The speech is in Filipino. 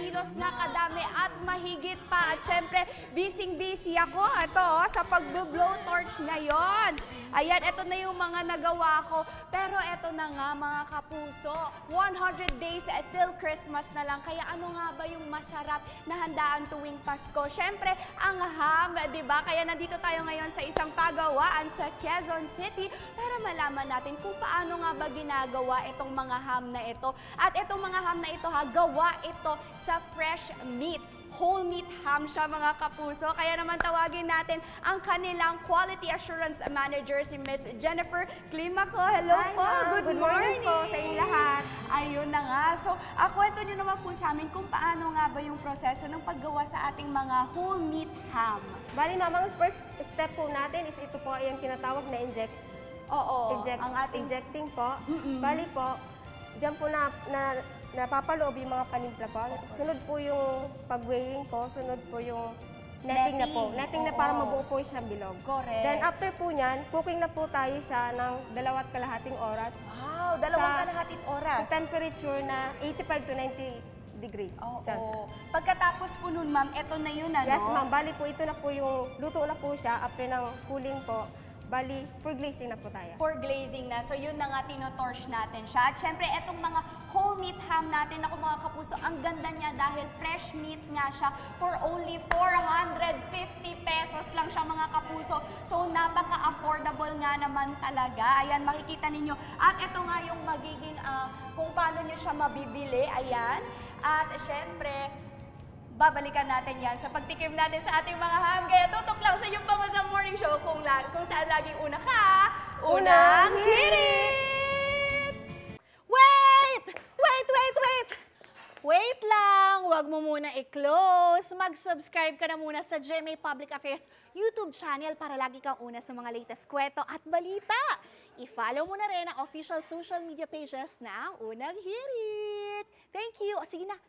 kilos na kadami at mahigit pa. At syempre, busy ako sa pag-blow torch ngayon. Ayan, ito na yung mga nagawa ko. Pero ito na nga mga kapuso, 100 days till Christmas na lang. Kaya ano nga ba yung masarap na handaan tuwing Pasko? Syempre, ang ham, di ba? Kaya nandito tayo ngayon sa isang pagawaan sa Quezon City para malaman natin kung paano nga ba ginagawa itong mga ham na ito. At itong mga ham na ito gawa ito sa fresh meat. Whole meat ham siya mga kapuso. Kaya naman tawagin natin ang kanilang Quality Assurance Manager, si Miss Jennifer Climaco. Hello po, good morning po sa inyong lahat. Ayun na nga. So, kwento nyo naman po sa amin kung paano nga ba yung proseso ng paggawa sa ating mga whole meat ham. Bali mama, ang first step po natin is ito po yung tinatawag na ang ating injecting po. Bali po, dyan po napapaloob yung mga panimpla po. Sunod po yung pag-weighing po, sunod po yung netting na po. Netting na para mabuo po siya bilog. Correct. Then after po niyan, cooking na po tayo siya ng 2.5 oras. Wow, 2.5 oras. Sa temperature na 85 to 90 degree. Pagkatapos po nun, ma'am, ito na yun, ano? Yes, ma'am. Bali po, ito na po yung, luto na po siya after ng cooling po. Bali, for glazing na po tayo. For glazing na. So, yun na nga, tinotorch natin siya. At syempre, etong mga whole meat ham natin, ako mga kapuso, ang ganda niya dahil fresh meat nga siya for only 450 pesos lang siya, mga kapuso. So, napaka-affordable nga naman talaga. Ayan, makikita ninyo. At ito nga yung magiging, kung paano nyo siya mabibili. Ayan. At syempre, babalikan natin yan sa pagtikim natin sa ating mga ham. Kaya tutok lang sa inyong Pamasang Morning Show kung saan laging una ka, unang hirit! Wait lang! Huwag mo muna i-close. Mag-subscribe ka na muna sa GMA Public Affairs YouTube channel para lagi kang una sa mga latest kwento at balita. I-follow mo na rin ang official social media pages ng Unang Hirit. Thank you! O sige na!